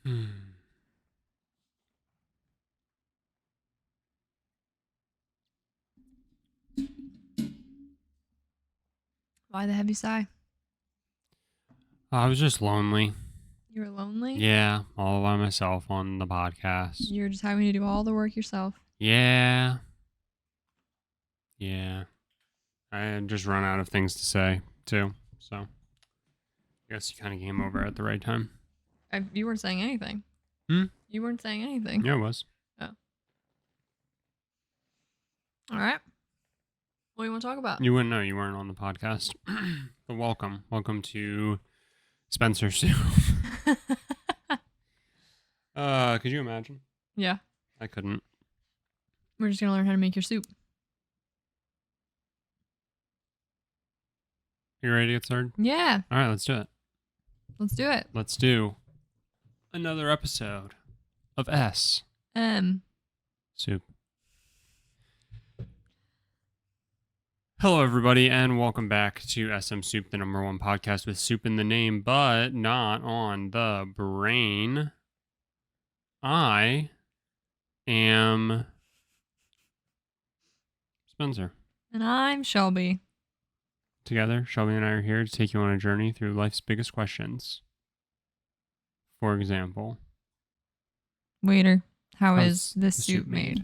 Why the heavy sigh? I was just lonely. You were lonely? Yeah, all by myself on the podcast. You're just having to do all the work yourself. Yeah. I had just run out of things to say, too. So, I guess you kind of came over at the right time. You weren't saying anything. You weren't saying anything. Yeah, it was. Oh. All right. What do you want to talk about? You wouldn't know. You weren't on the podcast. But welcome. Welcome to SMSoup. Could you imagine? Yeah. I couldn't. We're just going to learn how to make your soup. You ready to get started? Yeah. All right, let's do it. Let's do it. Let's do another episode of SMSoup. Hello, everybody, and welcome back to SMSoup, the #1 podcast with soup in the name, but not on the brain. I am Spencer. And I'm Shelby. Together, Shelby and I are here to take you on a journey through life's biggest questions. For example, waiter, how how's is this the soup made?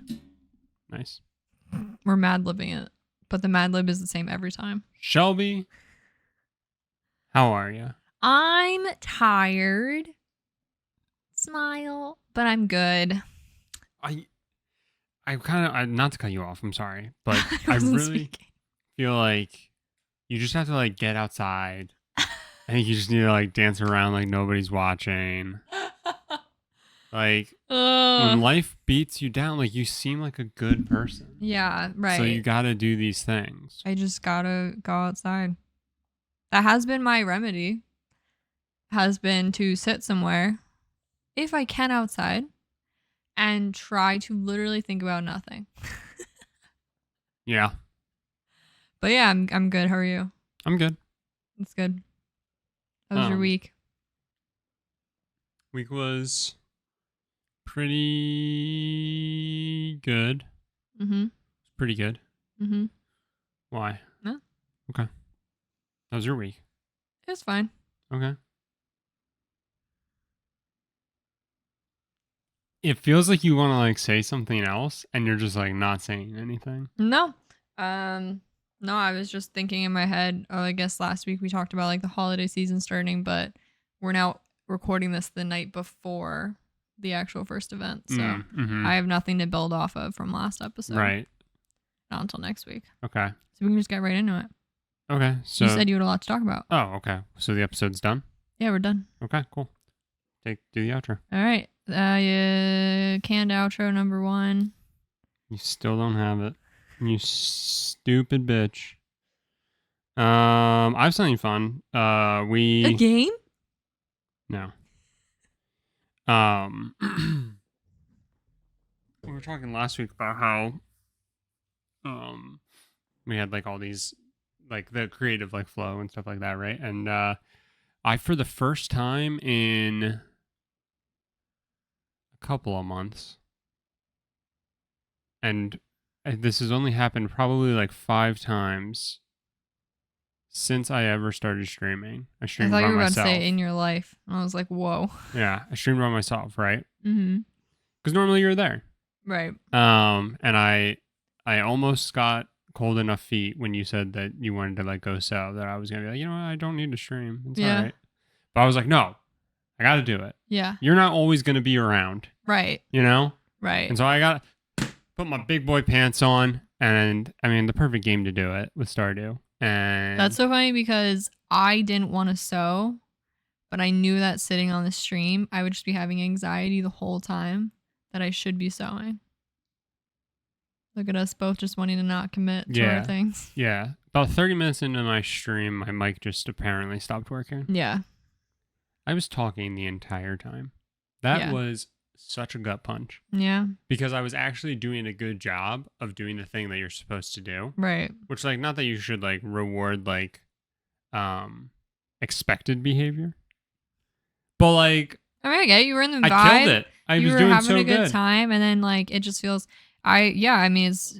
Nice. We're mad-libbing it, but the Mad Lib is the same every time. Shelby, how are you? I'm tired. Smile, but I'm good. I kind of, not to cut you off, I'm sorry, but I really feel like you just have to like get outside. I think you just need to like dance around like nobody's watching. Like when life beats you down, like you seem like a good person. Yeah, right. So you gotta do these things. I just gotta go outside. That has been my remedy. Has been to sit somewhere, if I can outside, and try to literally think about nothing. Yeah. But yeah, I'm good. How are you? I'm good. It's good. How was your week? Week was pretty good. Pretty good. Why? No. Okay. How was your week? It was fine. Okay. It feels like you want to like say something else and you're just like not saying anything. No. No, I was just thinking in my head, I guess last week we talked about like the holiday season starting, but we're now recording this the night before the actual first event. So I have nothing to build off of from last episode. Right. Not until next week. Okay. So we can just get right into it. Okay. So you said you had a lot to talk about. Oh, okay. So the episode's done? Yeah, we're done. Okay, cool. Do the outro. All right. Canned outro number 1. You still don't have it. You stupid bitch. I have something fun. A game? No. We were talking last week about how we had like all these like the creative like flow and stuff like that, right? And I for the first time in a couple of months, and this has only happened probably like 5 times since I ever started streaming. I streamed by myself. I thought you were about to say in your life. I was like, whoa. Yeah, I streamed by myself, right? Because normally you're there. Right. And I almost got cold enough feet when you said that you wanted to like go so that I was going to be like, you know what, I don't need to stream. It's all right. But I was like, no, I got to do it. Yeah. You're not always going to be around. Right. You know? Right. And so I got to put my big boy pants on, and I mean, the perfect game to do it with Stardew. And that's so funny because I didn't want to sew, but I knew that sitting on the stream, I would just be having anxiety the whole time that I should be sewing. Look at us both just wanting to not commit to our things. Yeah. About 30 minutes into my stream, my mic just apparently stopped working. Yeah. I was talking the entire time. That was such a gut punch. Yeah. Because I was actually doing a good job of doing the thing that you're supposed to do. Right. Which, like, not that you should, like, reward, like, expected behavior. But, like, I mean, I get it. You were in the vibe. I killed it. I was doing so good. You were having a good time, and then like it just feels. I mean, it's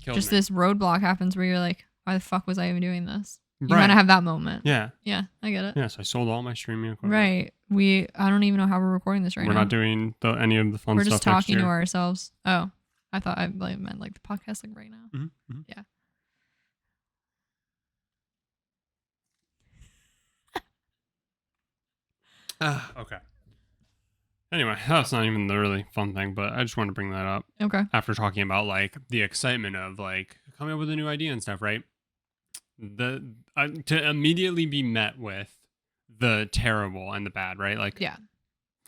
just this roadblock happens where you're like, why the fuck was I even doing this? You kind of have that moment. Yeah. Yeah, I get it. Yeah, so I sold all my streaming equipment. Right. I don't even know how we're recording this right now. We're not doing any of the fun stuff. We're just talking to ourselves. Oh, I thought I meant like the podcast like right now. Mm-hmm. Mm-hmm. Yeah. Okay. Anyway, that's not even the really fun thing, but I just want to bring that up. Okay. After talking about like the excitement of like coming up with a new idea and stuff, right? To immediately be met with the terrible and the bad, right? Like, yeah.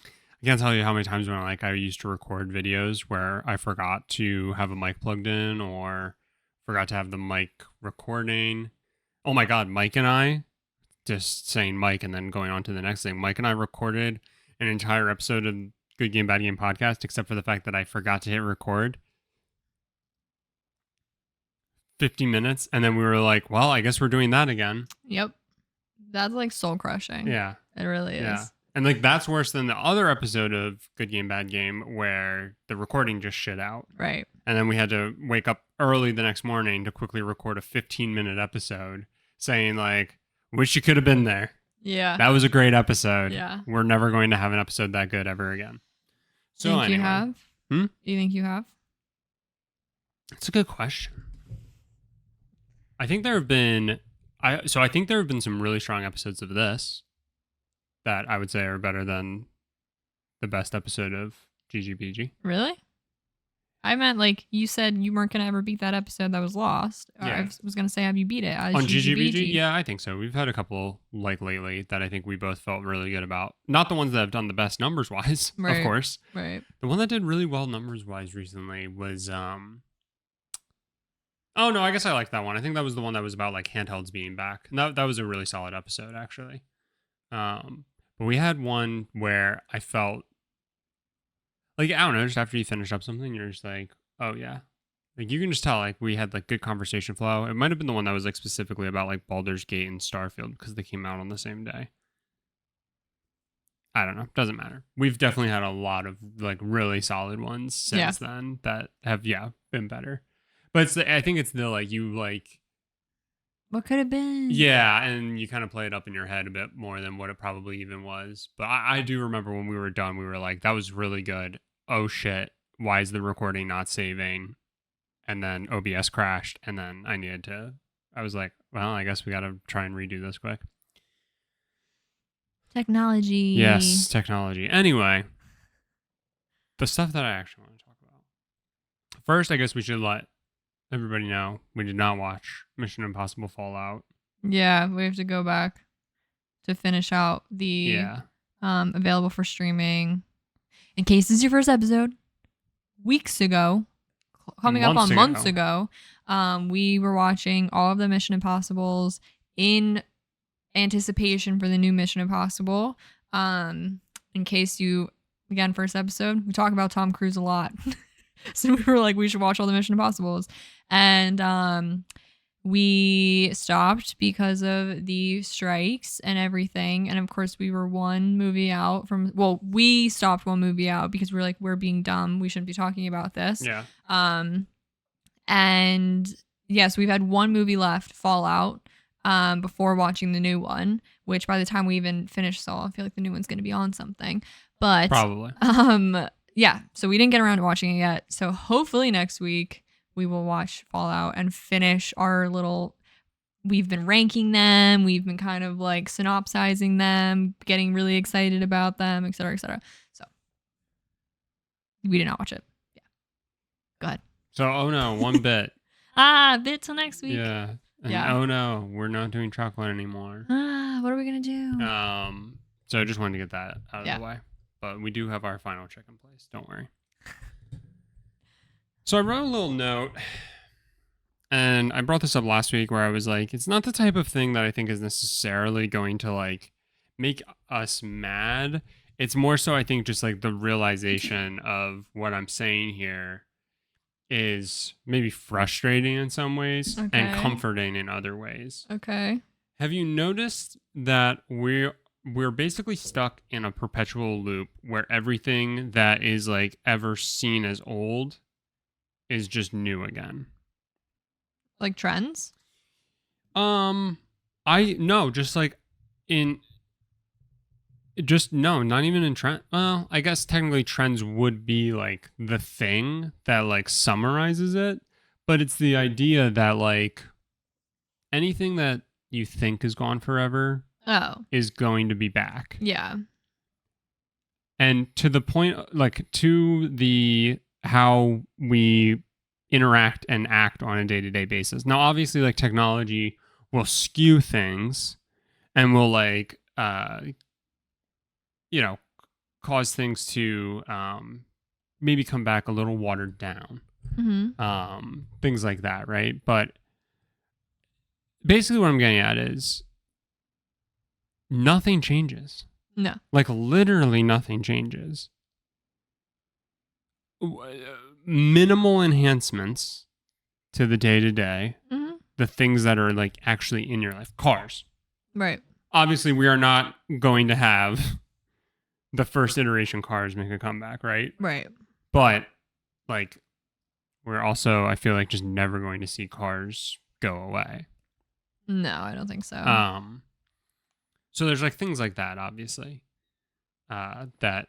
I can't tell you how many times when like I used to record videos where I forgot to have a mic plugged in or forgot to have the mic recording. Oh my God, Mike and I, just saying Mike and then going on to the next thing. Mike and I recorded an entire episode of Good Game, Bad Game podcast, except for the fact that I forgot to hit record. 50 minutes. And then we were like, well, I guess we're doing that again. Yep. That's like soul crushing. Yeah. It really is. Yeah. And like that's worse than the other episode of Good Game, Bad Game where the recording just shit out. Right. And then we had to wake up early the next morning to quickly record a 15-minute episode saying like, wish you could have been there. Yeah. That was a great episode. Yeah. We're never going to have an episode that good ever again. So think anyway. You have? Hmm? You think you have? It's a good question. I think there have been some really strong episodes of this that I would say are better than the best episode of GGBG. Really? I meant like you said you weren't going to ever beat that episode that was lost. Yeah. I was going to say, have you beat it? On GGBG? Yeah, I think so. We've had a couple like lately that I think we both felt really good about. Not the ones that have done the best numbers wise, right. Of course. Right. The one that did really well numbers wise recently was oh no, I guess I liked that one. I think that was the one that was about like handhelds being back. And that was a really solid episode actually. But we had one where I felt like, I don't know, just after you finish up something, you're just like, oh yeah. Like you can just tell like we had like good conversation flow. It might have been the one that was like specifically about like Baldur's Gate and Starfield because they came out on the same day. I don't know. Doesn't matter. We've definitely had a lot of like really solid ones since then that have, been better. But I think it's the like you like what could have been. Yeah, and you kind of play it up in your head a bit more than what it probably even was. But I do remember when we were done, we were like, that was really good. Oh shit, why is the recording not saving? And then OBS crashed, and then I was like, well, I guess we got to try and redo this quick. Technology. Yes, technology. Anyway, the stuff that I actually want to talk about. First, I guess we should let everybody know we did not watch Mission Impossible Fallout. Yeah, we have to go back to finish out the available for streaming. In case this is your first episode, weeks ago, coming up on months ago, we were watching all of the Mission Impossibles in anticipation for the new Mission Impossible. In case again, first episode, we talk about Tom Cruise a lot. So we were like, we should watch all the Mission Impossibles. And we stopped because of the strikes and everything. And of course, we were one movie out from, we stopped one movie out because we were like, we're being dumb. We shouldn't be talking about this. Yeah. And yes, we've had one movie left, Fallout, before watching the new one, which by the time we even finish Saul, I feel like the new one's going to be on something. But probably. Yeah, so we didn't get around to watching it yet. So hopefully next week we will watch Fallout and finish our little. We've been ranking them. We've been kind of like synopsizing them, getting really excited about them, et cetera, et cetera. So we did not watch it. Yeah. Go ahead. So, oh no, one bit. Bit till next week. Yeah. And oh no, we're not doing chocolate anymore. What are we going to do? So I just wanted to get that out of the way. But we do have our final check in place. Don't worry. So I wrote a little note, and I brought this up last week where I was like, it's not the type of thing that I think is necessarily going to like make us mad. It's more so I think just like the realization of what I'm saying here is maybe frustrating in some ways and comforting in other ways. Okay. Have you noticed that we're basically stuck in a perpetual loop where everything that is like ever seen as old is just new again. Like trends? I no, just like in just no, not even in trend. Well, I guess technically trends would be like the thing that like summarizes it, but it's the idea that like anything that you think is gone forever is going to be back. Yeah. And to the point, like to the how we interact and act on a day-to-day basis. Now, obviously, like technology will skew things and will like, cause things to maybe come back a little watered down. Things like that, right? But basically what I'm getting at is nothing changes. No. Like literally nothing changes. Minimal enhancements to the day-to-day. The things that are like actually in your life. Cars. Right. Obviously, we are not going to have the first iteration cars make a comeback, right? Right. But like we're also, I feel like, just never going to see cars go away. No, I don't think so. So there's like things like that, obviously, that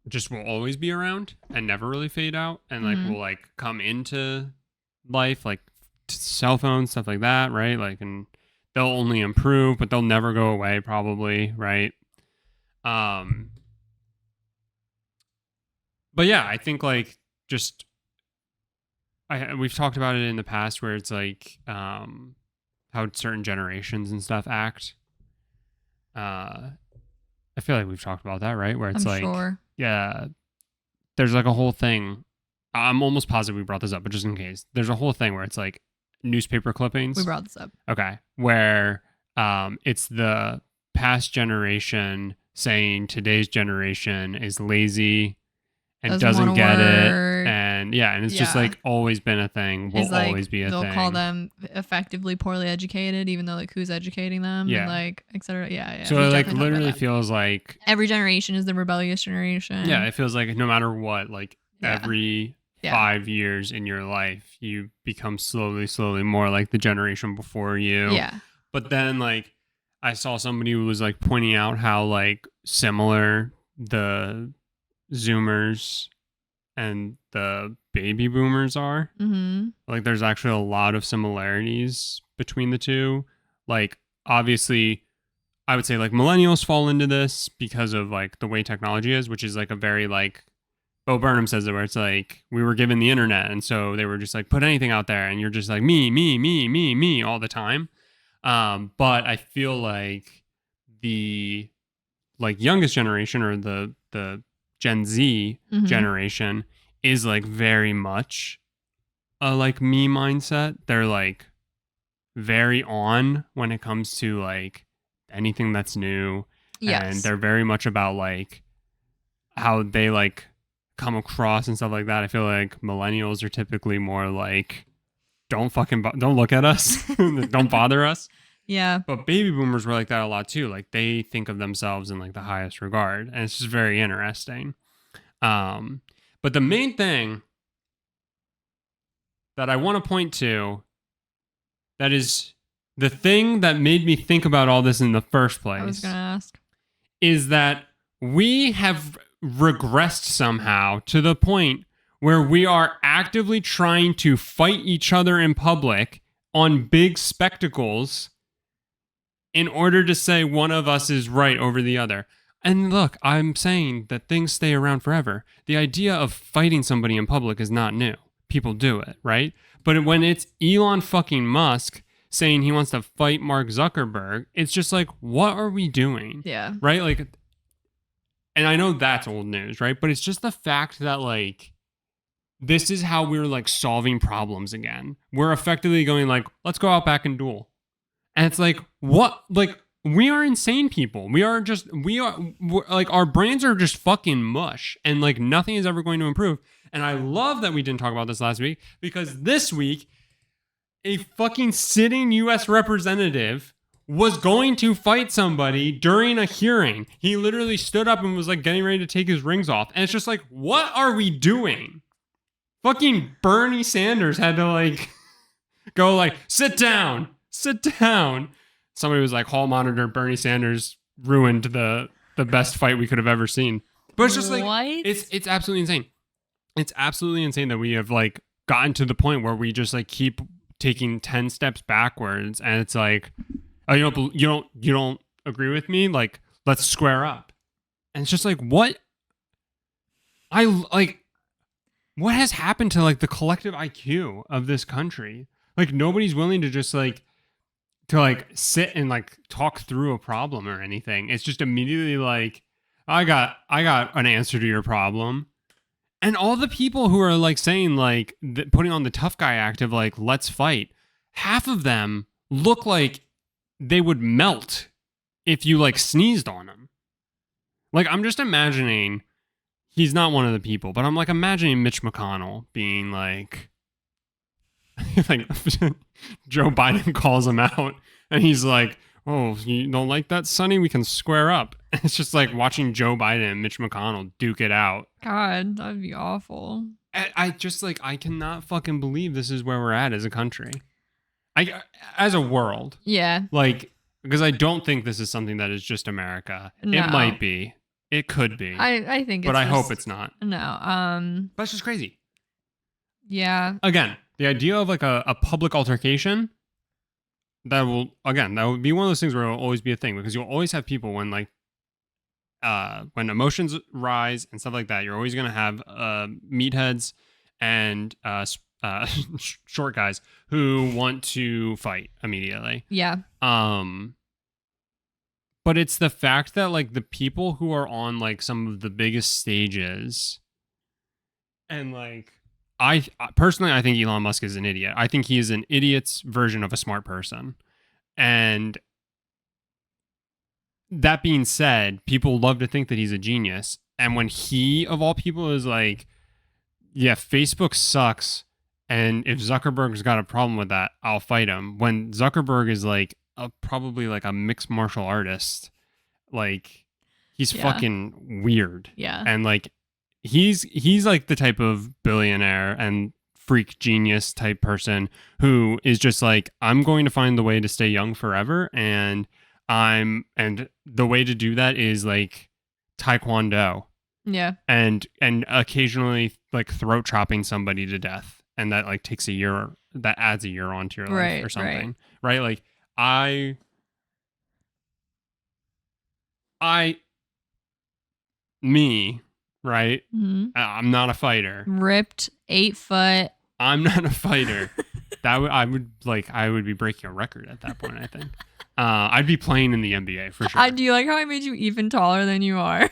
just will always be around and never really fade out, and like will like come into life, like cell phones, stuff like that, right? Like, and they'll only improve, but they'll never go away, probably, right? But yeah, I think like just we've talked about it in the past where it's like how certain generations and stuff act. I feel like we've talked about that, right? Where it's sure. Yeah, there's like a whole thing. I'm almost positive we brought this up, but just in case, there's a whole thing where it's like newspaper clippings. We brought this up. Okay, where it's the past generation saying today's generation is lazy and doesn't get it, and and it's just like always been a thing. Will always be a thing. They'll call them effectively poorly educated, even though like who's educating them, and like etc. Yeah. So it like literally feels like every generation is the rebellious generation. Yeah, it feels like no matter what, like every 5 years in your life, you become slowly more like the generation before you. Yeah. But then like I saw somebody who was like pointing out how like similar the Zoomers and the baby boomers are. Like there's actually a lot of similarities between the two. Like obviously I would say like millennials fall into this because of like the way technology is, which is like a very like Bo Burnham says it, where it's like we were given the internet and so they were just like put anything out there and you're just like me all the time. But I feel like the like youngest generation or the Gen Z generation is like very much a like me mindset. They're like very on when it comes to like anything that's new. Yes. And they're very much about like how they like come across and stuff like that. I feel like millennials are typically more like don't look at us. Don't bother us. Yeah. But baby boomers were like that a lot too. Like they think of themselves in like the highest regard. And it's just very interesting. But the main thing that I want to point to that is the thing that made me think about all this in the first place. I was going to ask. Is that we have regressed somehow to the point where we are actively trying to fight each other in public on big spectacles in order to say one of us is right over the other. And look, I'm saying that things stay around forever. The idea of fighting somebody in public is not new. People do it, right? But when it's Elon fucking Musk saying he wants to fight Mark Zuckerberg, it's just like, what are we doing? Yeah. Right? Like, and I know that's old news, right? But it's just the fact that like, this is how we're like solving problems again. We're effectively going like, let's go out back and duel. And it's like, what? Like, we are insane people. We're like, our brains are just fucking mush and like nothing is ever going to improve. And I love that we didn't talk about this last week because this week, a fucking sitting U.S. representative was going to fight somebody during a hearing. He literally stood up and was like getting ready to take his rings off. And it's just like, what are we doing? Fucking Bernie Sanders had to like go like, sit down. Somebody was like, hall monitor, Bernie Sanders ruined the best fight we could have ever seen. But it's just like, What? it's absolutely insane. It's absolutely insane that we have like gotten to the point where we just like keep taking 10 steps backwards, and it's like, oh, you don't agree with me? Like, let's square up. And it's just like, what has happened to like the collective IQ of this country? Like, nobody's willing to just like sit and like talk through a problem or anything. It's just immediately like, I got an answer to your problem. And all the people who are like saying like putting on the tough guy act of like, let's fight, half of them look like they would melt if you like sneezed on them. Like, I'm just imagining, he's not one of the people, but I'm like imagining Mitch McConnell being like Joe Biden calls him out and he's like, oh, you don't like that, Sonny? We can square up. It's just like watching Joe Biden and Mitch McConnell duke it out. God, that'd be awful. I just like, I cannot fucking believe this is where we're at as a country. As a world. Yeah. Like, because I don't think this is something that is just America. No. It might be. It could be. I think it's but I hope it's not. No. But it's just crazy. Yeah. Again, the idea of like a public altercation, that would be one of those things where it will always be a thing, because you'll always have people when like when emotions rise and stuff like that, you're always going to have meatheads and short guys who want to fight immediately. Yeah. But it's the fact that like the people who are on like some of the biggest stages, and like, I personally, I think Elon Musk is an idiot. I think he is an idiot's version of a smart person. And that being said, people love to think that he's a genius. And when he, of all people, is like, yeah, Facebook sucks, and if Zuckerberg's got a problem with that, I'll fight him. When Zuckerberg is like probably like a mixed martial artist, like, he's fucking weird. Yeah. And like, he's like the type of billionaire and freak genius type person who is just like, I'm going to find the way to stay young forever, and the way to do that is like taekwondo. Yeah. And occasionally like throat chopping somebody to death, and that like takes a year, that adds a year onto your life or something. Right? Like, right? Mm-hmm. I'm not a fighter. Ripped, 8 foot. I'm not a fighter. I would be breaking a record at that point, I think. I'd be playing in the NBA for sure. Do you like how I made you even taller than you are?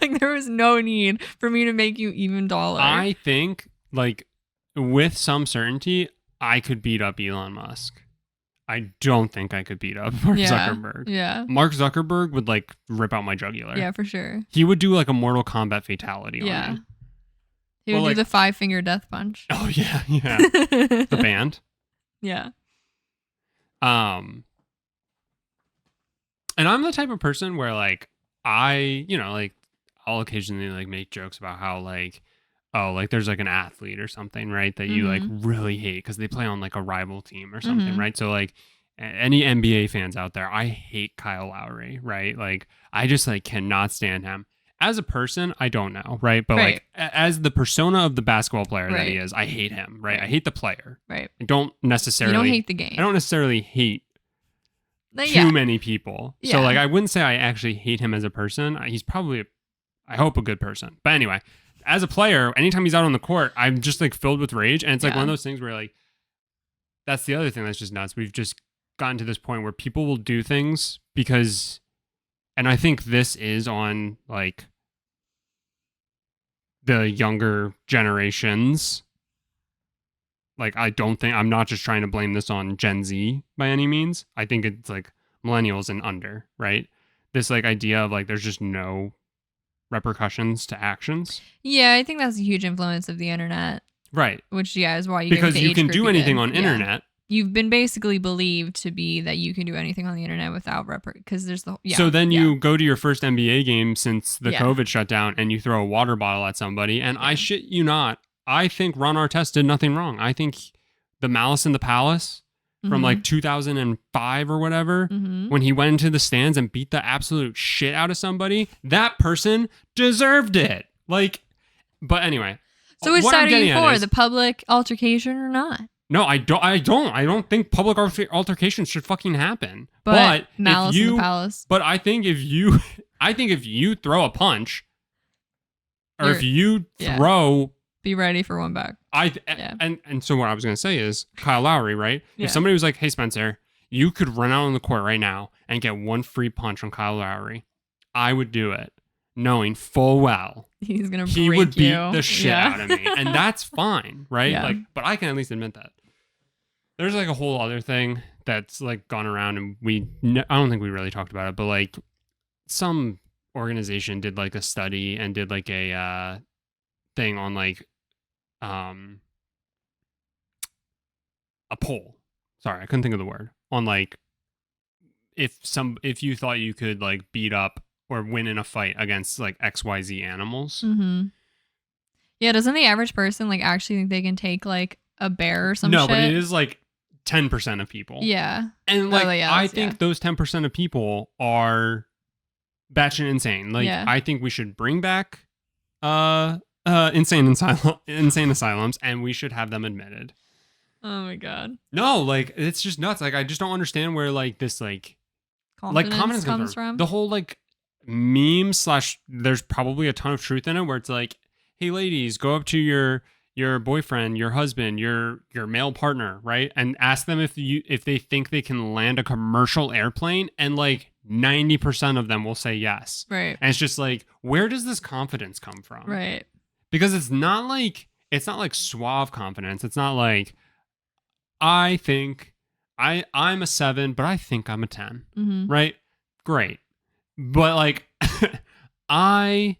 Like, there was no need for me to make you even taller. I think, like, with some certainty, I could beat up Elon Musk. I don't think I could beat up Mark Zuckerberg. Yeah. Mark Zuckerberg would like rip out my jugular. Yeah, for sure. He would do like a Mortal Kombat fatality on me. He would do the 5-finger death punch. Oh yeah. The band. Yeah. And I'm the type of person where like I'll occasionally like make jokes about how like, oh, like there's like an athlete or something, right, that you like really hate because they play on like a rival team or something, right? So like any NBA fans out there, I hate Kyle Lowry, right? Like, I just like cannot stand him. As a person, I don't know, right? But like as the persona of the basketball player that he is, I hate him, right? I hate the player. Right. I don't necessarily. You don't hate the game. I don't necessarily hate too many people. So like, I wouldn't say I actually hate him as a person. He's probably, I hope, a good person. But anyway, as a player, anytime he's out on the court, I'm just like filled with rage. And it's like one of those things where like, that's the other thing that's just nuts. We've just gotten to this point where people will do things because, and I think this is on like the younger generations. Like, I'm not just trying to blame this on Gen Z by any means. I think it's like millennials and under, right? This like idea of like, there's just no repercussions to actions. Yeah, I think that's a huge influence of the internet. Right. Which is why you because you can do anything on internet, you've been basically believed to be that you can do anything on the internet without because there's so then you go to your first NBA game since the COVID shutdown and you throw a water bottle at somebody, and I shit you not, I think Ron Artest did nothing wrong. I think the Malice in the Palace from like 2005 or whatever, when he went into the stands and beat the absolute shit out of somebody, that person deserved it. Like, but anyway. So which side are you for, the public altercation or not? No, I don't think public altercations should fucking happen. But Malice in the Palace. But I think if you throw a punch, or if you throw, be ready for one back. And so what I was gonna say is Kyle Lowry, right? Yeah. If somebody was like, "Hey Spencer, you could run out on the court right now and get one free punch on Kyle Lowry," I would do it, knowing full well he would beat the shit out of me, and that's fine, right? Yeah. Like, but I can at least admit that. There's like a whole other thing that's like gone around, and I don't think we really talked about it, but like some organization did like a study and did like a thing on like a poll. Sorry, I couldn't think of the word. On like if you thought you could like beat up or win in a fight against like XYZ animals. Yeah, doesn't the average person like actually think they can take like a bear or some shit? No, but it is like 10% of people. Yeah. And like I think those 10% of people are batshit insane. Like I think we should bring back insane asylums, and we should have them admitted. Oh my god. No, like it's just nuts. Like I just don't understand where like this like confidence comes from. The whole like meme / there's probably a ton of truth in it where it's like, hey ladies, go up to your boyfriend, your husband, your male partner, right? And ask them if they think they can land a commercial airplane, and like 90% of them will say yes. Right. And it's just like, where does this confidence come from? Right. Because it's not like suave confidence. It's not like, I think I'm a 7, but I think I'm a 10. Right? Great. But like I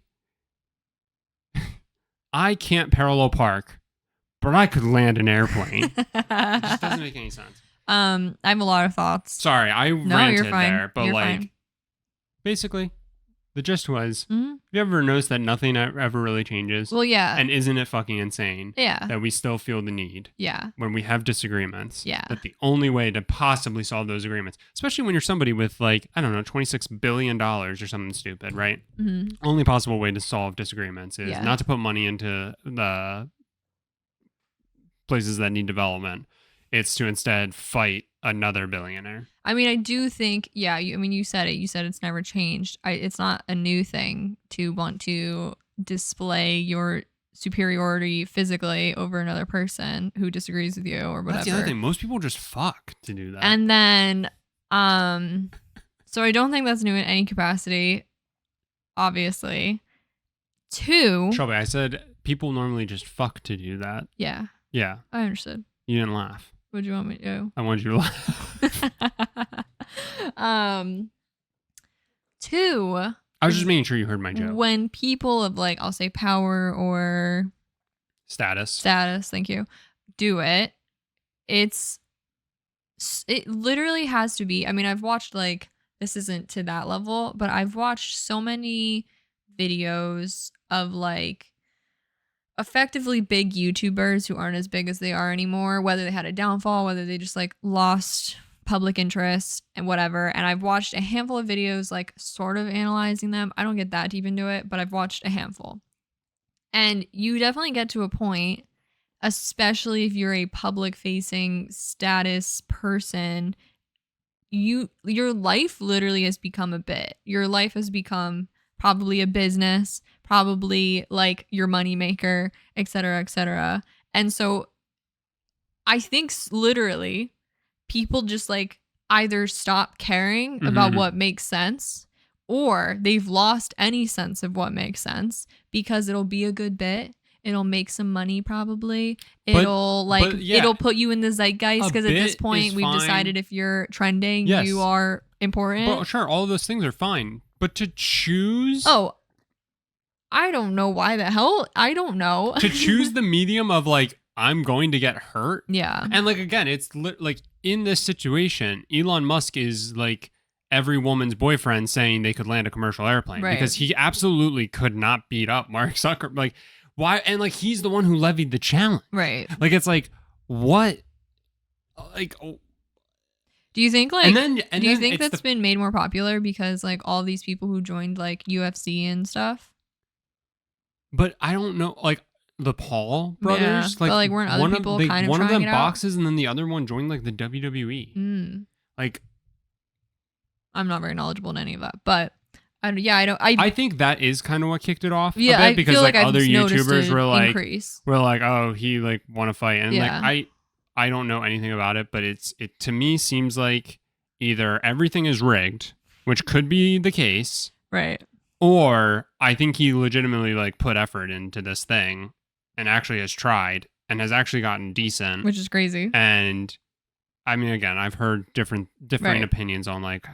can't parallel park, but I could land an airplane. It just doesn't make any sense. I have a lot of thoughts. Sorry, I ranted there, but you're like fine. Basically the gist was, have you ever noticed that nothing ever really changes? Well, yeah. And isn't it fucking insane? Yeah. That we still feel the need. Yeah. When we have disagreements. Yeah. That the only way to possibly solve those agreements, especially when you're somebody with like, I don't know, $26 billion or something stupid, right? Only possible way to solve disagreements is not to put money into the places that need development. It's to instead fight another billionaire. I mean, I do think, you said it. You said it's never changed. It's not a new thing to want to display your superiority physically over another person who disagrees with you or whatever. That's the other thing. Most people just fuck to do that. And then, so I don't think that's new in any capacity, obviously. 2. Shelby, I said people normally just fuck to do that. Yeah. Yeah. I understood. You didn't laugh. What do you want me to do? I wanted you to laugh. 2. I was just making sure you heard my joke. When people of like, I'll say power or status, thank you, do it, it literally has to be. I mean, I've watched like, this isn't to that level, but I've watched so many videos of like effectively big YouTubers who aren't as big as they are anymore, whether they had a downfall, whether they just like lost public interest and whatever. And I've watched a handful of videos like sort of analyzing them. I don't get that deep into it, but I've watched a handful. And you definitely get to a point, especially if you're a public facing status person, your life literally has become a bit. Your life has become probably a business, probably like your moneymaker, et cetera, et cetera. And so I think literally people just like either stop caring about what makes sense, or they've lost any sense of what makes sense because it'll be a good bit. It'll make some money probably. It'll put you in the zeitgeist because at this point we've decided if you're trending, you are important. Well, sure, all of those things are fine. But to choose... I don't know why the hell. I don't know. To choose the medium of like, I'm going to get hurt. Yeah. And like, again, it's like in this situation, Elon Musk is like every woman's boyfriend saying they could land a commercial airplane because he absolutely could not beat up Mark Zuckerberg. Like, why? And like, he's the one who levied the challenge. Right. Like, it's like, what? Like, do you think like, do you think that's been made more popular because like all these people who joined like UFC and stuff? But I don't know, like the Paul brothers, like weren't other people kind of one of them it boxes and then the other one joined like the WWE. Like, I'm not very knowledgeable in any of that, but I think that is kind of what kicked it off. Yeah, a bit because feel like I've other YouTubers were like, oh, he like want to fight, and like I don't know anything about it, but it to me seems like either everything is rigged, which could be the case, right? Or I think he legitimately like put effort into this thing and actually has tried and has actually gotten decent, which is crazy. And I mean, again, I've heard different opinions on like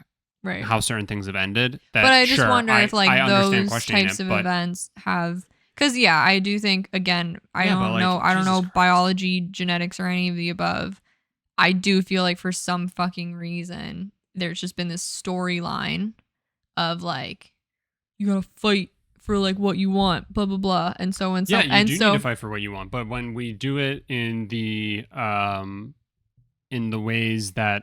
how certain things have ended. But I just wonder if like those types of events have, because I do think, again, I don't know biology, genetics, or any of the above. I do feel like for some fucking reason there's just been this storyline of like, you gotta fight for like what you want, blah blah blah, and so and so. Yeah, you do need to fight for what you want, but when we do it in the ways that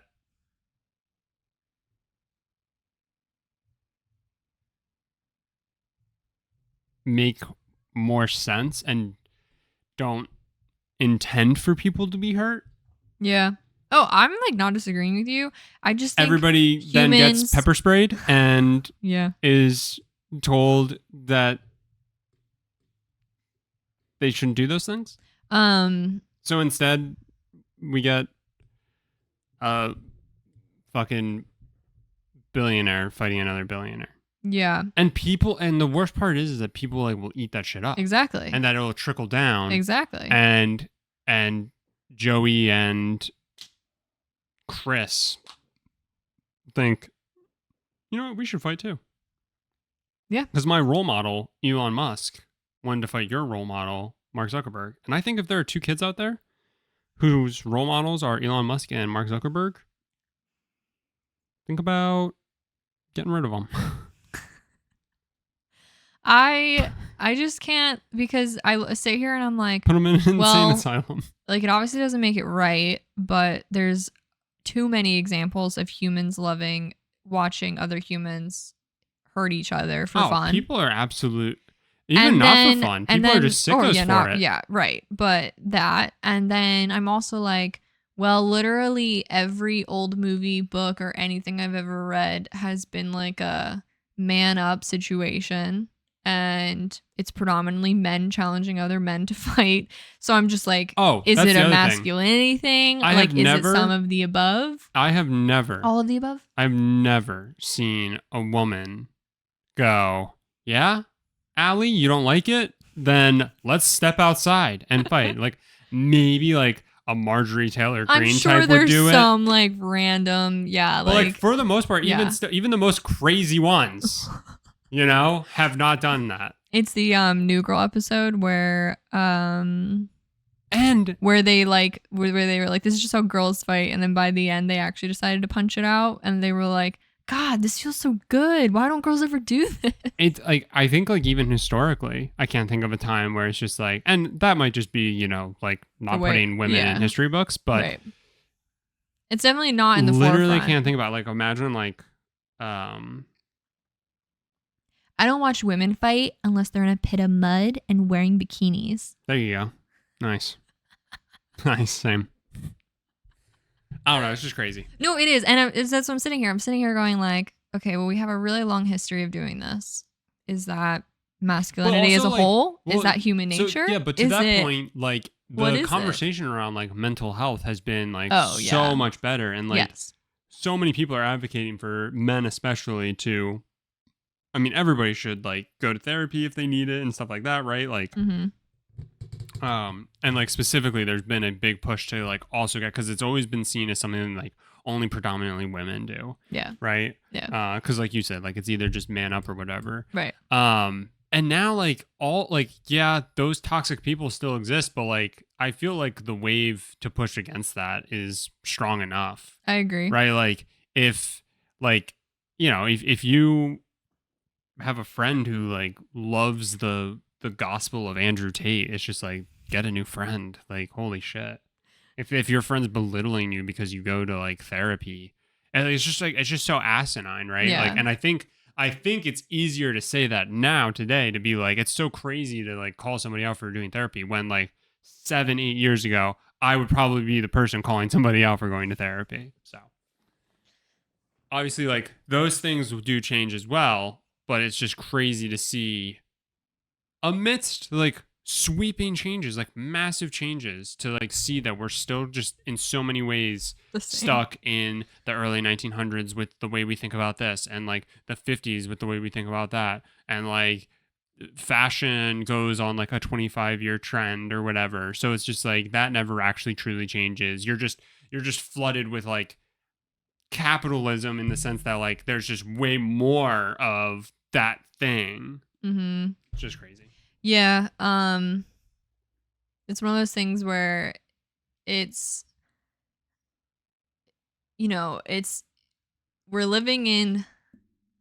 make more sense and don't intend for people to be hurt. Yeah. Oh, I'm like not disagreeing with you. I just think everybody then gets pepper sprayed and is told that they shouldn't do those things. So instead, we get a fucking billionaire fighting another billionaire. Yeah. And the worst part is that people like will eat that shit up. Exactly. And that it'll trickle down. Exactly. And Joey and Chris think, you know what, we should fight too. Yeah. Because my role model, Elon Musk, wanted to fight your role model, Mark Zuckerberg. And I think if there are two kids out there whose role models are Elon Musk and Mark Zuckerberg, think about getting rid of them. I just can't, because I sit here and I'm like, put them in an insane asylum. Like, it obviously doesn't make it right, but there's too many examples of humans watching other humans hurt each other for fun. People are absolute, not for fun. People are just sickos for it. Yeah, right. But that, and then I'm also like, well, literally every old movie, book, or anything I've ever read has been like a man up situation. And it's predominantly men challenging other men to fight. So I'm just like, is it a masculinity thing? Like, is it some of the above? I have never. All of the above? I've never seen a woman go, yeah, Allie, you don't like it? Then let's step outside and fight. Like, maybe like a Marjorie Taylor Greene type would do it. I'm sure there's some like random, But like for the most part, even the most crazy ones, have not done that. It's the New Girl episode where where they were like, this is just how girls fight, and then by the end they actually decided to punch it out, and they were like, God, this feels so good. Why don't girls ever do this? It's like, I think like even historically, I can't think of a time where it's just like, and that might just be, like not putting women in history books, but it's definitely not in the forefront. Literally can't think about, like, imagine like, I don't watch women fight unless they're in a pit of mud and wearing bikinis. There you go. Nice. Nice. Same. I don't know. It's just crazy. No, it is. And that's what I'm sitting here. I'm sitting here going like, okay, well, we have a really long history of doing this. Is that masculinity as a whole? Is that human nature? Yeah, but to that point, like, the conversation around like mental health has been like so much better. And like so many people are advocating for men especially to, I mean, everybody should like go to therapy if they need it and stuff like that, right? Like, and like specifically, there's been a big push to like also get, because it's always been seen as something like only predominantly women do. Yeah. Right. Yeah. Because like you said, like it's either just man up or whatever. Right. And And now, like, those toxic people still exist, but like, I feel like the wave to push against that is strong enough, I agree. right? Like, if, like, if you have a friend who like loves the gospel of Andrew Tate, it's just like, get a new friend. Like, holy shit. If your friend's belittling you because you go to like therapy, and it's just so asinine, right? Like, Yeah. and I think it's easier to say that now today, to be like, it's so crazy to like call somebody out for doing therapy, when like 7-8 years ago, I would probably be the person calling somebody out for going to therapy. So obviously, like, those things do change as well, but it's just crazy to see amidst like sweeping changes, like massive changes, to like see that we're still just in so many ways stuck in the early 1900s with the way we think about this, and like the 50s with the way we think about that, and like fashion goes on like a 25-year trend or whatever. So it's just like that never actually truly changes. You're just flooded with like capitalism, in the sense that like there's just way more of that thing. Mm-hmm. It's just crazy. Yeah. It's one of those things where it's, we're living in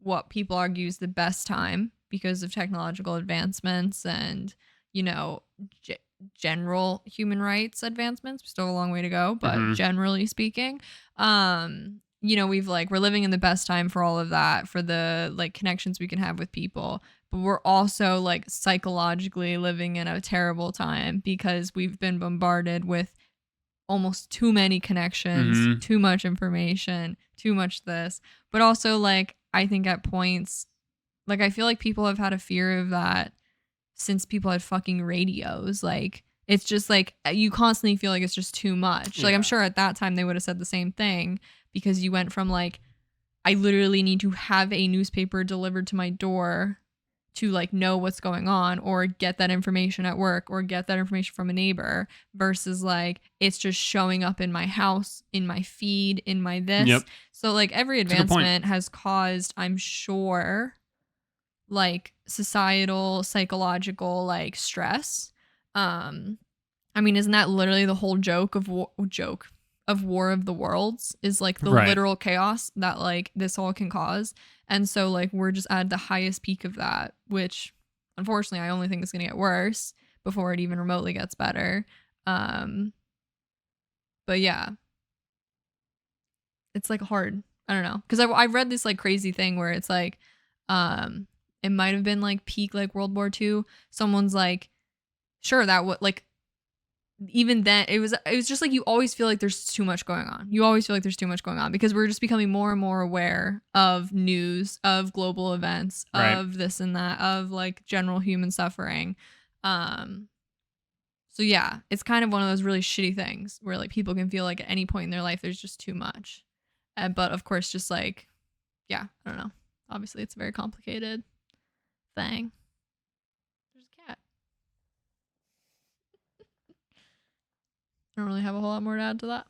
what people argue is the best time because of technological advancements and, general human rights advancements. We still have a long way to go, but generally speaking, we're living in the best time for all of that, for the like connections we can have with people. But we're also like psychologically living in a terrible time because we've been bombarded with almost too many connections, too much information, too much this. But also, like, I think at points, like, I feel like people have had a fear of that since people had fucking radios. Like, it's just like you constantly feel like it's just too much. Like, I'm sure at that time they would have said the same thing, because you went from like, I literally need to have a newspaper delivered to my door to like know what's going on, or get that information at work, or get that information from a neighbor, versus like it's just showing up in my house, in my feed, in my this. Yep. So like every advancement has caused, I'm sure, like societal, psychological like stress. I mean, isn't that literally the whole joke of War of the Worlds, is like the literal chaos that like this all can cause? And so like we're just at the highest peak of that, which unfortunately I only think is going to get worse before it even remotely gets better. But yeah, it's like hard. I don't know, because I read this like crazy thing where it's like it might have been like peak like World War II. Someone's like, sure, that would like, even then it was just like, you always feel like there's too much going on. You always feel like there's too much going on because we're just becoming more and more aware of news, of global events, of this and that, of like general human suffering. So yeah, it's kind of one of those really shitty things where like people can feel like at any point in their life there's just too much. But of course, just like, yeah, I don't know. Obviously, it's a very complicated thing. There's a cat. I don't really have a whole lot more to add to that.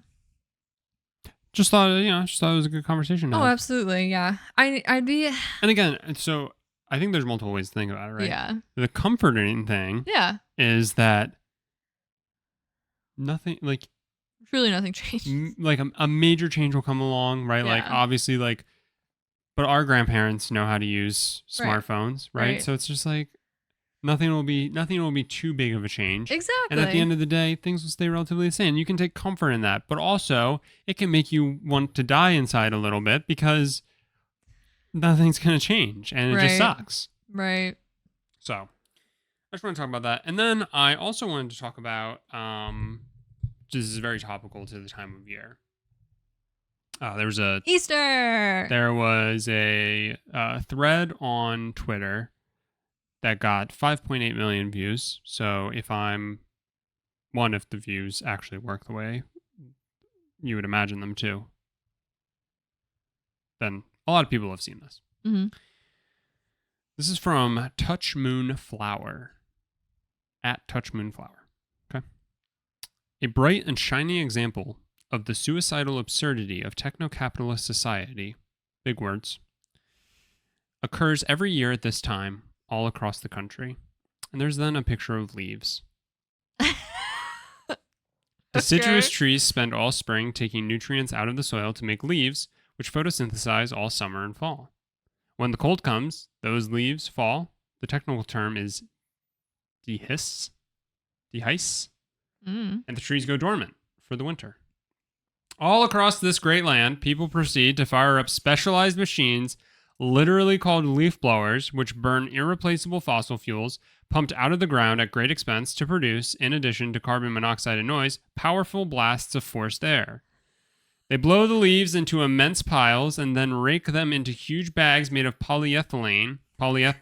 Just thought it was a good conversation. Oh, absolutely, yeah. I'd be. And again, so I think there's multiple ways to think about it, right? Yeah. The comforting thing, is that nothing, like, really nothing changed. Like a major change will come along, right? Yeah. Like obviously, like, but our grandparents know how to use smartphones, right? So it's just like nothing will be too big of a change. Exactly. And at the end of the day, things will stay relatively the same. You can take comfort in that, but also it can make you want to die inside a little bit because nothing's going to change and it just sucks. Right. So I just want to talk about that. And then I also wanted to talk about, this is very topical to the time of year. Easter. There was a thread on Twitter that got 5.8 million views. So if the views actually work the way you would imagine them to, then a lot of people have seen this. Mm-hmm. This is from Touch Moon Flower, at Touch Moon Flower. Okay. A bright and shining example of the suicidal absurdity of techno-capitalist society, big words, occurs every year at this time all across the country. And there's then a picture of leaves. Deciduous trees spend all spring taking nutrients out of the soil to make leaves, which photosynthesize all summer and fall. When the cold comes, those leaves fall. The technical term is dehisce, and the trees go dormant for the winter. All across this great land, people proceed to fire up specialized machines, literally called leaf blowers, which burn irreplaceable fossil fuels pumped out of the ground at great expense to produce, in addition to carbon monoxide and noise, powerful blasts of forced air. They blow the leaves into immense piles and then rake them into huge bags made of polyethylene. Polyethylene?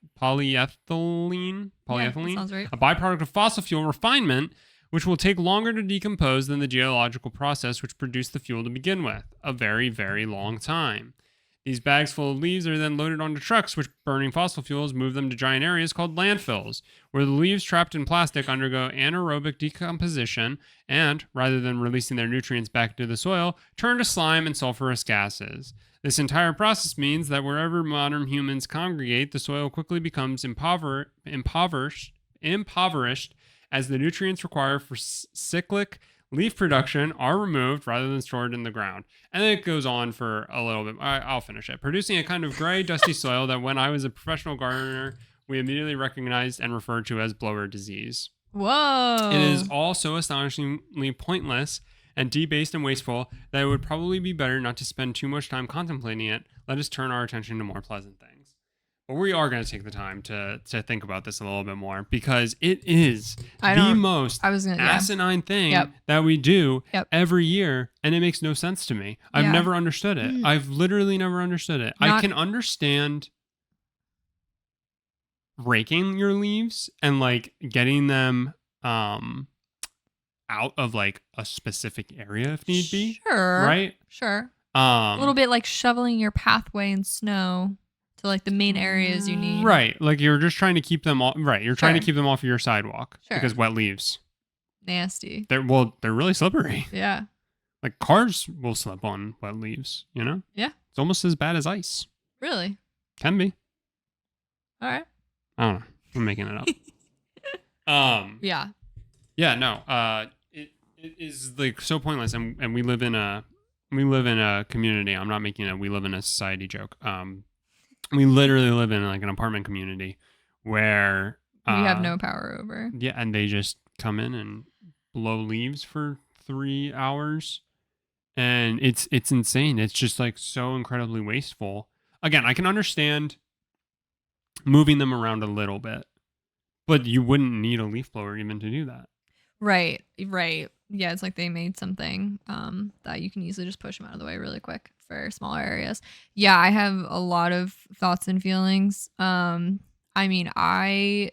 Yeah, that sounds right. A byproduct of fossil fuel refinement, which will take longer to decompose than the geological process which produced the fuel to begin with. A very, very long time. These bags full of leaves are then loaded onto trucks, which, burning fossil fuels, move them to giant areas called landfills, where the leaves trapped in plastic undergo anaerobic decomposition and, rather than releasing their nutrients back into the soil, turn to slime and sulfurous gases. This entire process means that wherever modern humans congregate, the soil quickly becomes impoverished as the nutrients required for cyclic leaf production are removed rather than stored in the ground. And then it goes on for a little bit. I'll finish it. Producing a kind of gray, dusty soil that when I was a professional gardener, we immediately recognized and referred to as blower disease. Whoa. It is all so astonishingly pointless and debased and wasteful that it would probably be better not to spend too much time contemplating it. Let us turn our attention to more pleasant things. But we are going to take the time to think about this a little bit more because it is the most asinine thing that we do every year, and it makes no sense to me. I've never understood it. I've literally never understood it. I can understand raking your leaves and like getting them out of like a specific area if need be. Sure. Right? Sure. A little bit like shoveling your pathway in snow to like the main areas you need. Right. Like you're just trying to keep them off. Right. You're trying to keep them off of your sidewalk because wet leaves. Nasty. They're really slippery. Yeah. Like cars will slip on wet leaves, you know? Yeah. It's almost as bad as ice. Really? Can be. All right. I don't know. I'm making it up. Yeah. Yeah, no. It is like so pointless, and we live in a community. I'm not making a we live in a society joke. We literally live in like an apartment community where we have no power over. Yeah, and they just come in and blow leaves for 3 hours, and it's insane. It's just like so incredibly wasteful. Again, I can understand moving them around a little bit, but you wouldn't need a leaf blower even to do that. Right. Yeah, it's like they made something that you can easily just push them out of the way really quick for smaller areas. Yeah, I have a lot of thoughts and feelings. I mean, I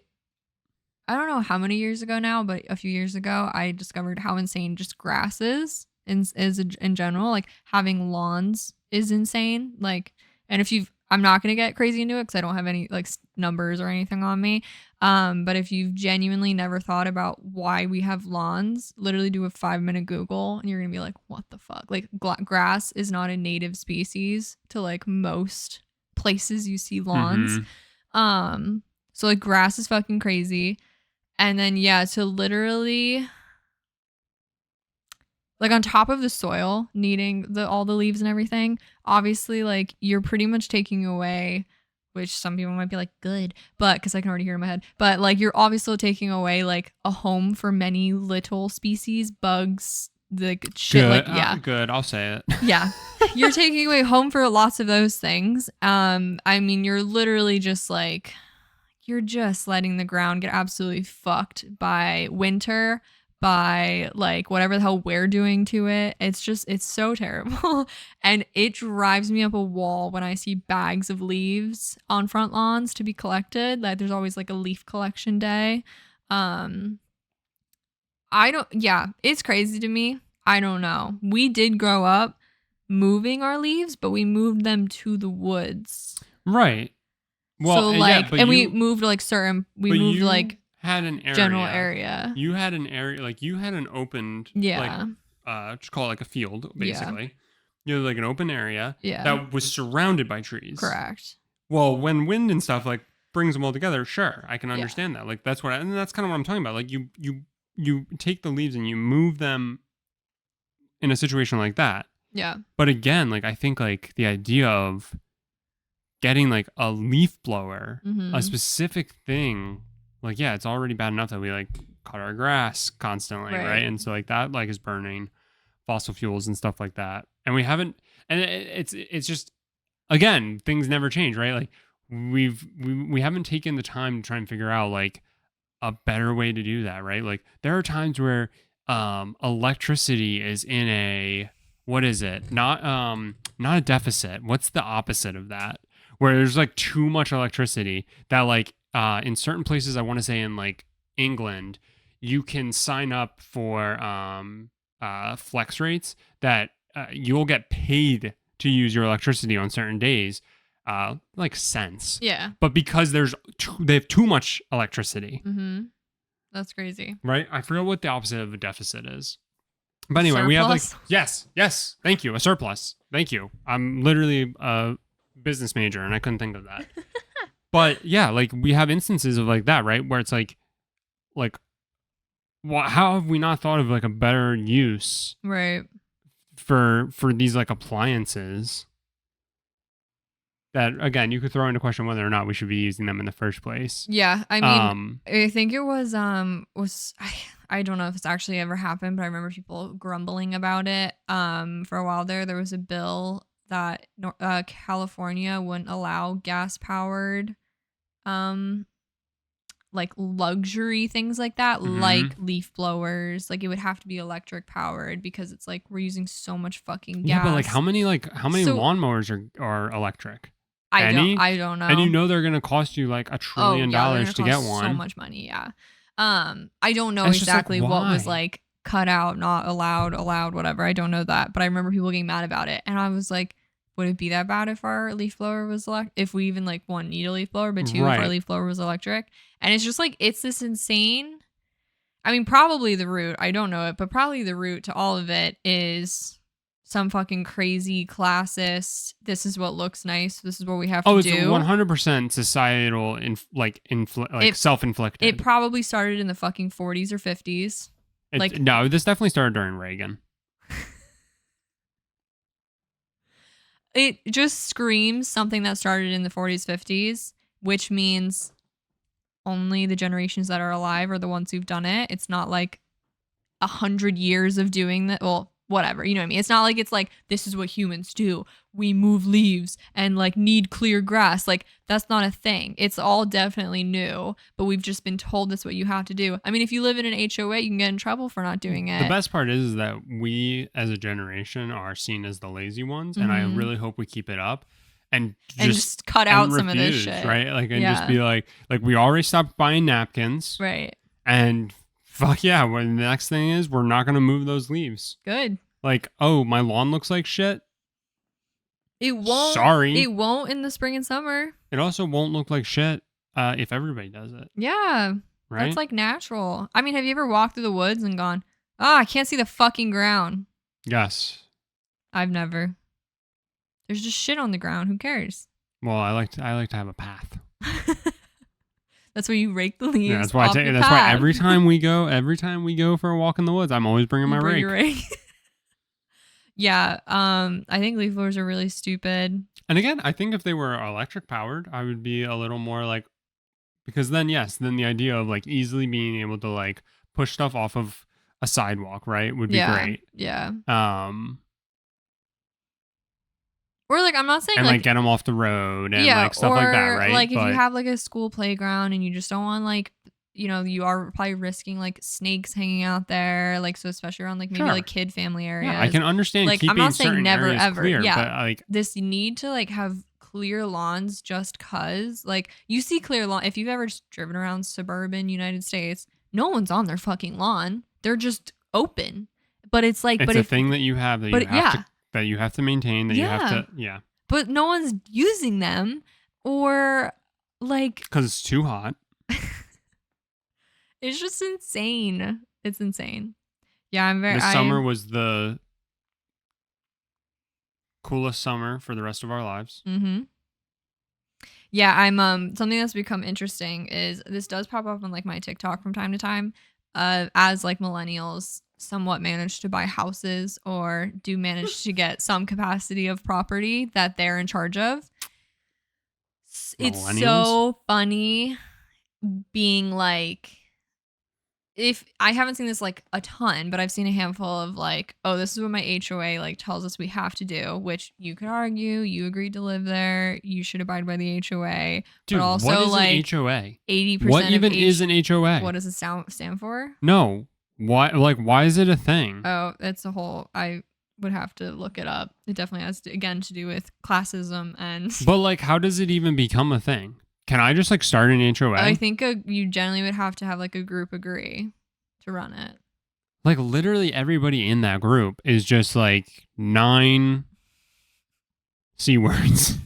don't know how many years ago now, but a few years ago, I discovered how insane just grass is in general. Like having lawns is insane. Like, and I'm not going to get crazy into it because I don't have any like numbers or anything on me. But if you've genuinely never thought about why we have lawns, literally do a 5-minute Google and you're going to be like, what the fuck? Like grass is not a native species to like most places you see lawns. Mm-hmm. So like grass is fucking crazy. And then, yeah, to literally like on top of the soil needing all the leaves and everything, obviously like you're pretty much taking away, which some people might be like good, but because I can already hear in my head, but like you're obviously taking away like a home for many little species, bugs, like shit. Good. Like yeah, good. I'll say it. Yeah, you're taking away home for lots of those things. I mean, you're literally just like you're just letting the ground get absolutely fucked by winter, by like whatever the hell we're doing to it. It's so terrible. And it drives me up a wall when I see bags of leaves on front lawns to be collected. Like there's always like a leaf collection day. It's crazy to me. I don't know. We did grow up moving our leaves, but we moved them to the woods. Right. Well, so like, yeah, we moved like had an area. General area. You had an area, like you had an opened, just call it like a field, basically. Yeah. You had like an open area that was surrounded by trees. Correct. Well, when wind and stuff, like brings them all together, sure, I can understand that. Like that's and that's kind of what I'm talking about. Like you take the leaves and you move them in a situation like that. Yeah. But again, like I think like the idea of getting like a leaf blower, a specific thing, like yeah, it's already bad enough that we like cut our grass constantly, right? And so like that like is burning fossil fuels and stuff like that. And we haven't, and it's just, again, things never change, right? Like we haven't taken the time to try and figure out like a better way to do that, right? Like there are times where electricity is in a, what is it? Not a deficit. What's the opposite of that? Where there's like too much electricity that like in certain places, I want to say in like England, you can sign up for flex rates that you'll get paid to use your electricity on certain days, like cents. Yeah. But because they have too much electricity. Mm-hmm. That's crazy. Right? I forget what the opposite of a deficit is. But anyway, we have like, yes. Thank you. A surplus. Thank you. I'm literally a business major and I couldn't think of that. But yeah, like we have instances of like that, right? Where it's like, how have we not thought of like a better use, right, for these like appliances that, again, you could throw into question whether or not we should be using them in the first place. Yeah, I mean, I think it was I don't know if it's actually ever happened, but I remember people grumbling about it. For a while there was a bill that California wouldn't allow gas powered like luxury things like that, like leaf blowers. Like it would have to be electric powered because it's like we're using so much fucking gas. Yeah, but like how many lawnmowers are electric? I don't know. And you know they're gonna cost you like $1 trillion to get one. So much money, yeah. I don't know exactly what was like cut out, not allowed, whatever. I don't know that, but I remember people getting mad about it, and I was like, would it be that bad if our leaf blower was if we even like one, need a leaf blower, but two, if our leaf blower was electric? And it's just like, it's this insane. I mean, probably the root, I don't know it, but probably the root to all of it is some fucking crazy classist. This is what looks nice. This is what we have to do. Oh, it's 100% societal, self-inflicted. It probably started in the fucking 40s or 50s. No, this definitely started during Reagan. It just screams something that started in the 40s, 50s, which means only the generations that are alive are the ones who've done it. It's not like 100 years of doing that. Well, whatever, you know what I mean? It's not like it's like, this is what humans do. We move leaves and like need clear grass. Like that's not a thing. It's all definitely new, but we've just been told that's what you have to do. I mean, if you live in an HOA, you can get in trouble for not doing it. The best part is that we as a generation are seen as the lazy ones, and I really hope we keep it up. And just cut out some of this shit. Right? Like, and just be like we already stopped buying napkins. Right. And fuck yeah, when the next thing is we're not going to move those leaves. Good. Like, oh, my lawn looks like shit. It won't. Sorry. It won't in the spring and summer. It also won't look like shit if everybody does it. Yeah. Right? That's like natural. I mean, have you ever walked through the woods and gone, I can't see the fucking ground? Yes. I've never. There's just shit on the ground. Who cares? Well, I like to have a path. That's where you rake the leaves. Yeah, that's why every time we go for a walk in the woods, I'm always bringing my rake. Yeah, I think leaf blowers are really stupid. And again, I think if they were electric powered, I would be a little more like, because then the idea of like easily being able to like push stuff off of a sidewalk, right, would be great. Yeah. Or like, I'm not saying and like get them off the road and like stuff like that, right? Like if you have like a school playground and you just don't want like, you know, you are probably risking like snakes hanging out there, like, so especially around like maybe like kid family areas. Yeah, I can understand. Like keeping I'm not saying never ever. Clear, yeah, but like this need to like have clear lawns just cause like you see clear lawn. If you've ever just driven around suburban United States, no one's on their fucking lawn. They're just open. But it's like, it's a thing that you have that you have to maintain. That you have to But no one's using them, or like because it's too hot. It's just insane. It's insane. Yeah, This summer was the coolest summer for the rest of our lives. Mm-hmm. Yeah, I'm something that's become interesting is this does pop up on like my TikTok from time to time. As like millennials somewhat manage to buy houses or do manage to get some capacity of property that they're in charge of. It's Millennials? so funny being like, if I haven't seen this like a ton, but I've seen a handful of like, oh, this is what my HOA like tells us we have to do, which you could argue you agreed to live there, you should abide by the HOA, but Dude, what also is an like HOA? 80% What of even is an HOA? what does it stand for? No. Why? Like, why is it a thing? Oh, it's a whole, I would have to look it up. It definitely has to, again, to do with classism and. But like, how does it even become a thing? Can I just like start an HOA? I think you generally would have to have like a group agree to run it. Like literally everybody in that group is just like 9 C words.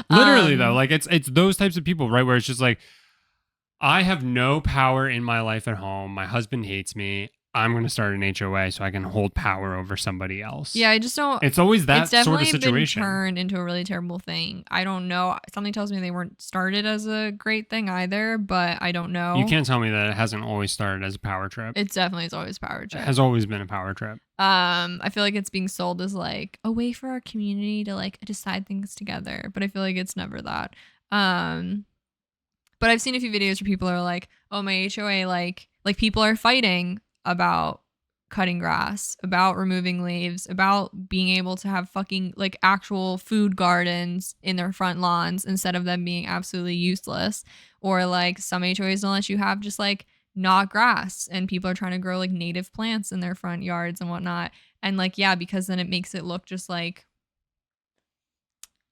Literally though, like it's those types of people, right? Where it's just like, I have no power in my life at home. My husband hates me. I'm going to start an HOA so I can hold power over somebody else. Yeah, I just don't. It's always that sort of situation. It's definitely been turned into a really terrible thing. I don't know. Something tells me they weren't started as a great thing either, but I don't know. You can't tell me that it hasn't always started as a power trip. It definitely is always a power trip. It has always been a power trip. I feel like it's being sold as like a way for our community to like decide things together, but I feel like it's never that. But I've seen a few videos where people are like, "Oh, my HOA like people are fighting about cutting grass, about removing leaves, about being able to have fucking like actual food gardens in their front lawns instead of them being absolutely useless." Or like some HOAs don't let you have just like not grass, and people are trying to grow like native plants in their front yards and whatnot. And like, yeah, because then it makes it look just like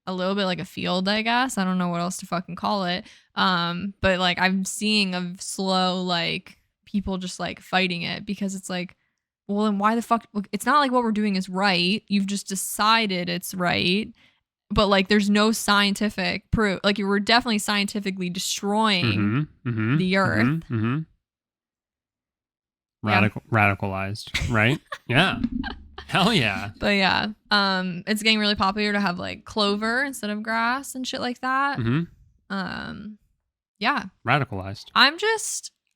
a little bit like a field, I guess. I don't know what else to fucking call it. But like I'm seeing a slow like people just like fighting it because it's like, well, then why the fuck? Look, it's not like what we're doing is right. You've just decided it's right, but like there's no scientific proof. Like you were definitely scientifically destroying the earth. Radicalized, right? Yeah. Hell yeah. But yeah, it's getting really popular to have like clover instead of grass and shit like that. Yeah. Radicalized.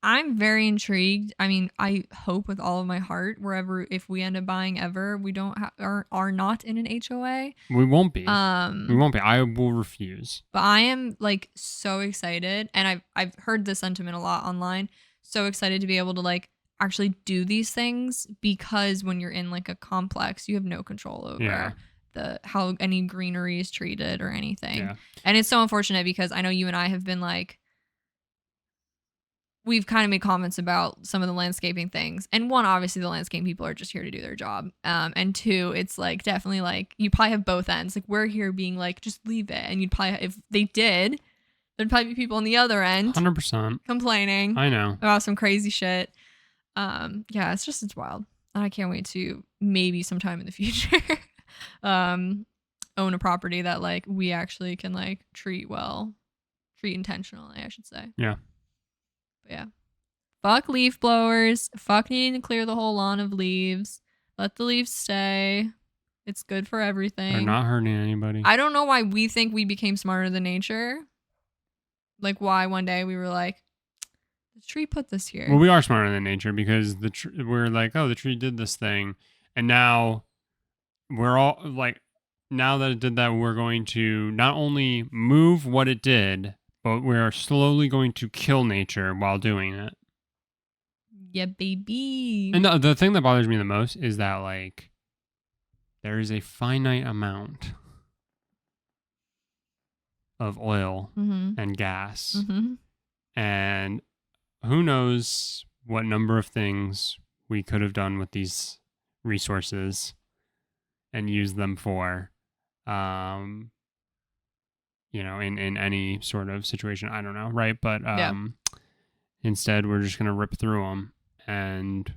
I'm very intrigued. I mean, I hope with all of my heart, wherever, if we end up buying ever, we don't are not in an HOA. We won't be. We won't be. I will refuse. But I am like so excited, and I've heard this sentiment a lot online. So excited to be able to like actually do these things, because when you're in like a complex, you have no control over how any greenery is treated or anything. Yeah. And it's so unfortunate because I know you and I have been like, we've kind of made comments about some of the landscaping things. And one, obviously the landscape people are just here to do their job. And two, it's like definitely like you probably have both ends. Like we're here being like, just leave it. And you'd probably, if they did, there'd probably be people on the other end 100% complaining. I know about some crazy shit. Yeah, it's wild. And I can't wait to maybe sometime in the future own a property that like we actually can like treat intentionally, I should say. Yeah. But yeah. Fuck leaf blowers. Fuck needing to clear the whole lawn of leaves. Let the leaves stay. It's good for everything. They're not hurting anybody. I don't know why we think we became smarter than nature. Like why one day we were like, the tree put this here. Well, we are smarter than nature because we're like, oh, the tree did this thing. And now we're all like, now that it did that, we're going to not only move what it did, but we're slowly going to kill nature while doing it. Yeah, baby. And the thing that bothers me the most is that like there is a finite amount of oil and gas. And who knows what number of things we could have done with these resources and used them for, in any sort of situation. I don't know, right? But instead, we're just going to rip through them. And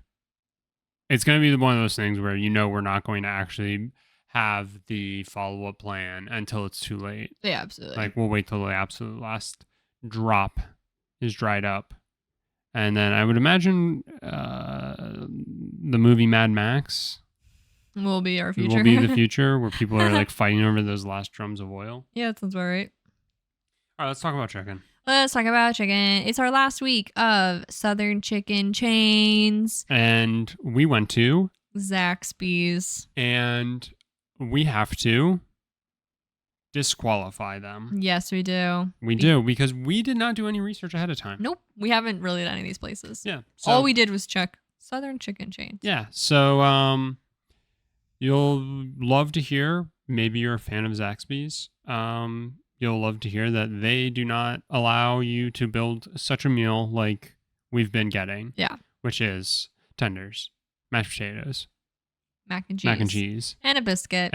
it's going to be one of those things where we're not going to actually have the follow-up plan until it's too late. Yeah, absolutely. Like, we'll wait till the absolute last drop is dried up. And then I would imagine the movie Mad Max will be our future. Will be the future where people are like fighting over those last drums of oil. Yeah, that sounds about right. All right, let's talk about chicken. Let's talk about chicken. It's our last week of Southern chicken chains. And we went to Zaxby's. And we have to disqualify them. Yes, we do. We do, because we did not do any research ahead of time. Nope. We haven't really done any of these places. Yeah. So, all we did was check Southern chicken chains. Yeah. So you'll love to hear, maybe you're a fan of Zaxby's. You'll love to hear that they do not allow you to build such a meal like we've been getting. Yeah. Which is tenders, mashed potatoes, mac and cheese. And a biscuit.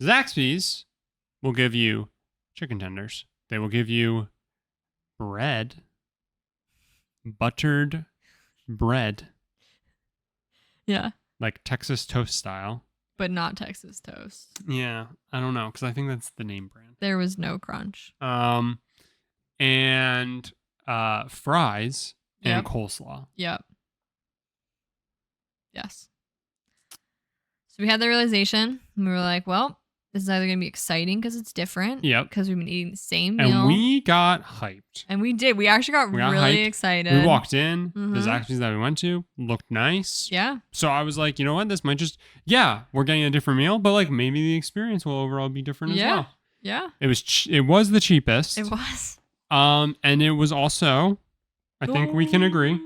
Zaxby's will give you chicken tenders. They will give you bread, buttered bread. Yeah. Like Texas toast style. But not Texas toast. Yeah, I don't know, because I think that's the name brand. There was no crunch. And fries and coleslaw. Yep. Yes. So we had the realization. And we were like, well, this is either going to be exciting because it's different. Yep. Because we've been eating the same meal. And we got hyped. And we did. We actually got really excited. We walked in. The Zaxby's that we went to looked nice. Yeah. So I was like, you know what? This might just, we're getting a different meal, but like maybe the experience will overall be different as well. Yeah. It was the cheapest. It was. And it was also, I think we can agree,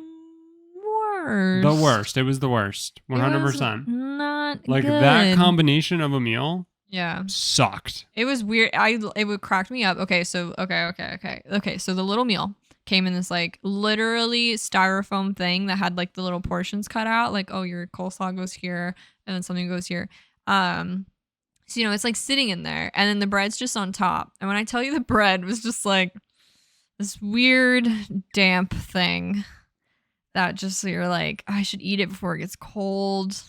the worst. It was the worst. 100%. Not like good. That combination of a meal. Yeah. Sucked. It was weird. It would crack me up. Okay, so so the little meal came in this like literally styrofoam thing that had like the little portions cut out. Like, oh, your coleslaw goes here and then something goes here. So it's like sitting in there and then the bread's just on top. And when I tell you the bread was just like this weird damp thing that just you're like, I should eat it before it gets cold.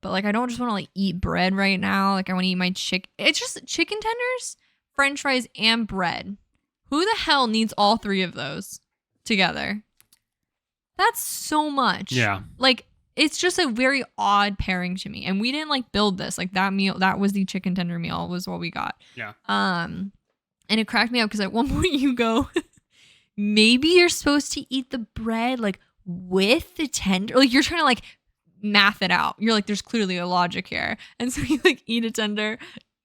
But like, I don't just want to like eat bread right now. Like I want to eat my chicken. It's just chicken tenders, French fries, and bread. Who the hell needs all three of those together? That's so much. Yeah. Like it's just a very odd pairing to me. And we didn't like build this. Like that meal, that was the chicken tender meal was what we got. Yeah. And it cracked me up because at one point you go, maybe you're supposed to eat the bread like with the tender. Like you're trying to like math it out. You're like, there's clearly a logic here. And so you like eat a tender,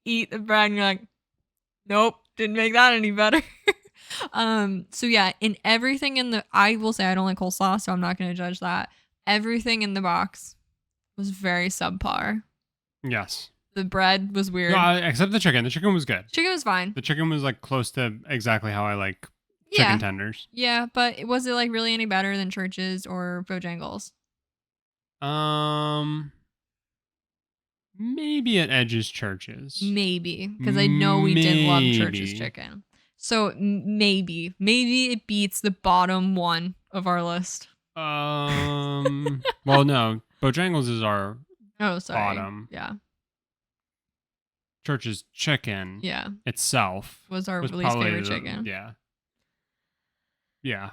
eat the bread, and you're like, nope, didn't make that any better. So yeah, in everything I will say I don't like coleslaw, so I'm not going to judge that. Everything in the box was very subpar. Yes. The bread was weird. No, except the chicken. The chicken was good. Chicken was fine. The chicken was like close to exactly how I like chicken tenders. Yeah, but was it like really any better than Church's or Bojangles? Maybe at Edge's Church's. Maybe, because I know we did love Church's chicken. So maybe it beats the bottom one of our list. Well, no, Bojangles is our bottom. Yeah. Church's chicken. Yeah. Itself was our least favorite chicken. Yeah. Yeah.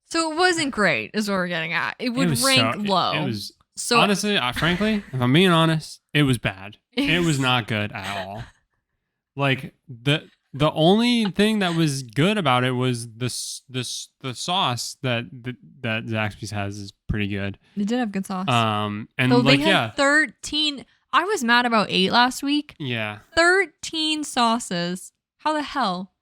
So it wasn't great, is what we're getting at. It would rank low. It was so honestly, frankly, if I'm being honest, it was bad. It was not good at all. Like the only thing that was good about it was the sauce that Zaxby's has is pretty good. They did have good sauce. And so like they had 13. I was mad about 8 last week. Yeah. 13 sauces. How the hell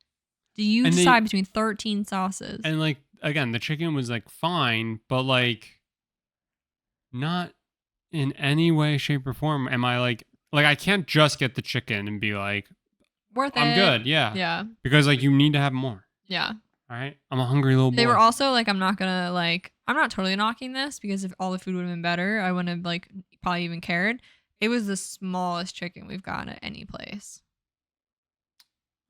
do you decide between 13 sauces? And like again, the chicken was like fine, but like not in any way, shape, or form am I like I can't just get the chicken and be like, worth it. I'm good. Yeah. Yeah. Because like you need to have more. Yeah. All right. I'm a hungry little boy. They were also like, I'm not totally knocking this because if all the food would have been better, I wouldn't have like probably even cared. It was the smallest chicken we've gotten at any place.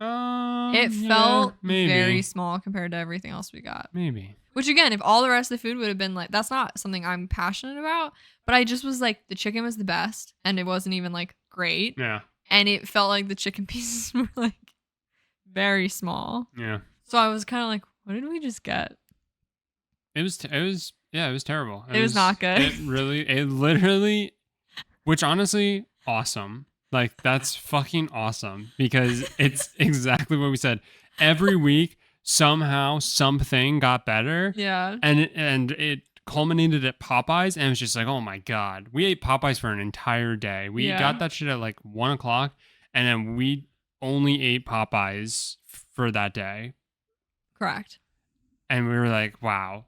It felt very small compared to everything else we got. Maybe. Which again, if all the rest of the food would have been like, that's not something I'm passionate about, but I just was like, the chicken was the best and it wasn't even like great. Yeah. And it felt like the chicken pieces were like very small. Yeah. So I was kind of like, what did we just get? It was terrible. It was not good. It literally, which honestly, awesome. Like that's fucking awesome because it's exactly what we said. every week somehow something got better. Yeah. And it culminated at Popeyes, and it was just like, oh my God. We ate Popeyes for an entire day. We got that shit at like 1:00, and then we only ate Popeyes for that day. Correct. And we were like, wow,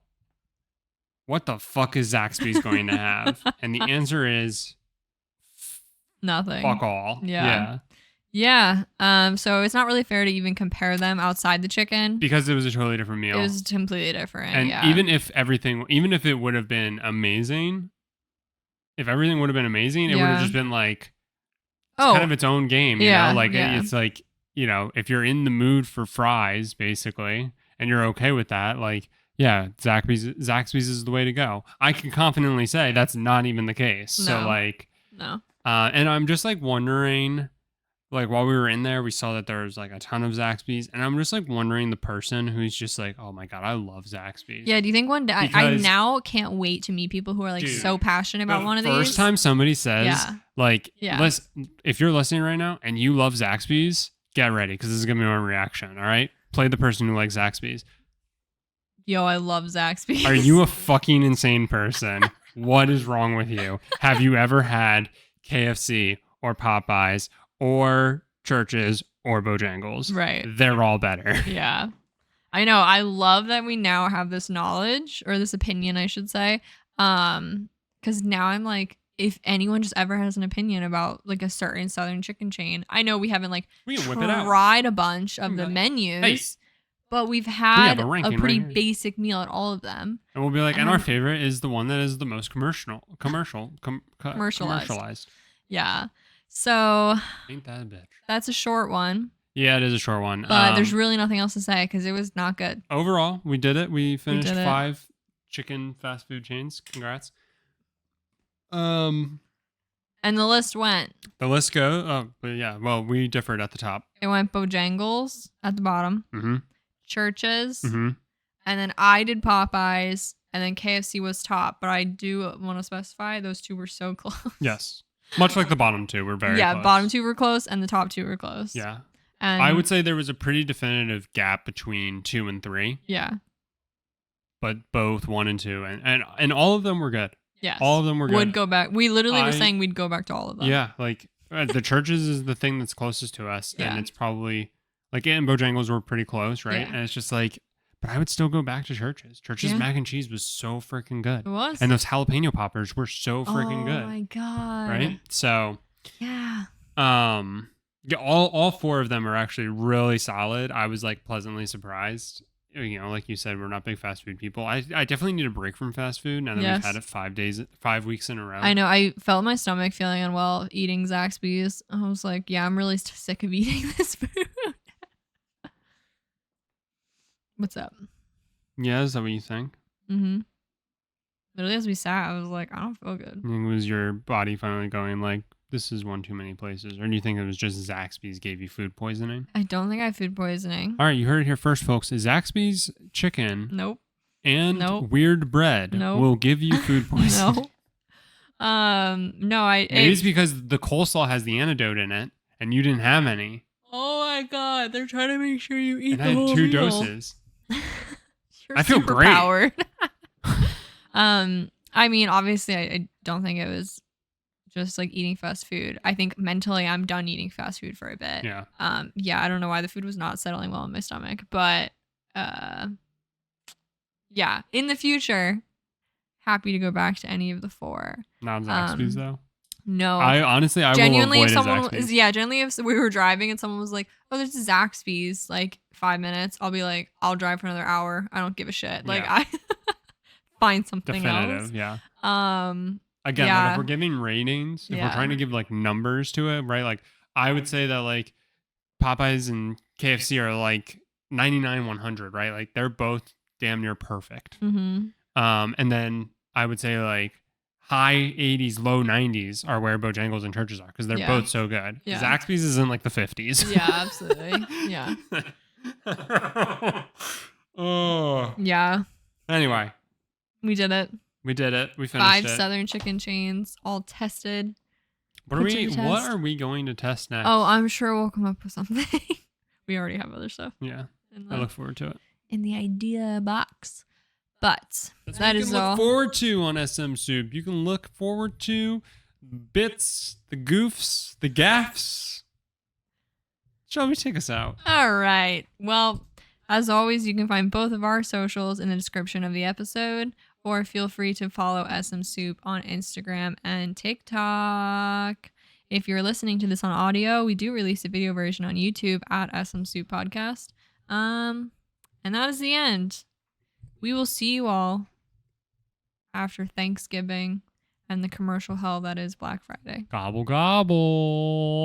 what the fuck is Zaxby's going to have? And the answer is nothing. Fuck all. Yeah. So it's not really fair to even compare them outside the chicken. Because it was a totally different meal. It was completely different. And even if it would have been amazing, it would have just been like, kind of its own game, you know? Like, it's like, you know, if you're in the mood for fries, basically, and you're okay with that, like, yeah, Zaxby's is the way to go. I can confidently say that's not even the case. No. So, like, no. And I'm just like wondering, like, while we were in there, we saw that there was like a ton of Zaxby's, and I'm just like wondering the person who's just like, oh my God, I love Zaxby's. Yeah, do you think one day, I now can't wait to meet people who are like so passionate about one of these. First time somebody says, like, if you're listening right now and you love Zaxby's, get ready, because this is going to be my reaction, all right? Play the person who likes Zaxby's. Yo, I love Zaxby's. Are you a fucking insane person? What is wrong with you? Have you ever had KFC or Popeyes or Church's or Bojangles? Right. They're all better. Yeah. I know. I love that we now have this knowledge, or this opinion, I should say. Because now I'm like, if anyone just ever has an opinion about like a certain Southern chicken chain, I know we haven't like tried a bunch of the menus. But we've had a pretty basic meal at all of them. And we'll be like, and our favorite is the one that is the most commercialized. Yeah. So ain't that a bitch? That's a short one. Yeah, it is a short one. But there's really nothing else to say because it was not good. Overall, we did it. We finished 5 chicken fast food chains. Congrats. And the list went. But yeah, well, we differed at the top. It went Bojangles at the bottom. Mm-hmm. Church's, and then I did Popeyes, and then KFC was top. But I do want to specify those two were so close. Yes, much like the bottom two were very close. Bottom two were close, and the top two were close. Yeah, and I would say there was a pretty definitive gap between 2 and 3. Yeah, but both 1 and 2, and all of them were good. Yes, all of them were good. Would go back. We literally were saying we'd go back to all of them. Yeah, like the Church's is the thing that's closest to us, and it's probably. Like, and Bojangles were pretty close, right? Yeah. And it's just like, but I would still go back to Church's. Church's mac and cheese was so freaking good. It was. And those jalapeno poppers were so freaking good. Oh my God. Right? So. Yeah. All 4 of them are actually really solid. I was like pleasantly surprised. You know, like you said, we're not big fast food people. I definitely need a break from fast food now that we've had it 5 weeks in a row. I know. I felt my stomach feeling unwell eating Zaxby's. I was like, yeah, I'm really sick of eating this food. What's up? Yeah, is that what you think? Mm-hmm. Literally, as we sat, I was like, I don't feel good. Was your body finally going like, this is one too many places? Or do you think it was just Zaxby's gave you food poisoning? I don't think I have food poisoning. All right, you heard it here first, folks. Zaxby's chicken and weird bread will give you food poisoning. Maybe it's because the coleslaw has the antidote in it, and you didn't have any. Oh my God, they're trying to make sure you eat the whole meal. I had 2 doses. I feel great. I mean, obviously, I don't think it was just like eating fast food. I think mentally, I'm done eating fast food for a bit. Yeah. I don't know why the food was not settling well in my stomach, but in the future, happy to go back to any of the 4. Not Zaxby's though. No, I genuinely, will avoid if someone Zaxby's. Generally, if we were driving and someone was like, "Oh, there's a Zaxby's," like 5 minutes, I'll be like, "I'll drive for another hour. I don't give a shit." Like I find something else. Yeah. Again, like if we're giving ratings, if we're trying to give like numbers to it, right? Like I would say that like Popeyes and KFC are like 99, 100, right? Like they're both damn near perfect. Mm-hmm. And then I would say like high 80s, low 90s are where Bojangles and Church's are because they're both so good. Yeah. Zaxby's is in like the 50s. Yeah, absolutely. Yeah. Oh. Yeah. Anyway. We did it. We finished 5 Southern chicken chains, all tested. What are we going to test next? Oh, I'm sure we'll come up with something. We already have other stuff. Yeah. I look forward to it. In the idea box. But that's that what you is can all. look forward to on SMSoup. You can look forward to bits, the goofs, the gaffs. Shelby, take us out. All right. Well, as always, you can find both of our socials in the description of the episode, or feel free to follow SMSoup on Instagram and TikTok. If you're listening to this on audio, we do release a video version on YouTube at SMSoup Podcast. And that is the end. We will see you all after Thanksgiving and the commercial hell that is Black Friday. Gobble, gobble.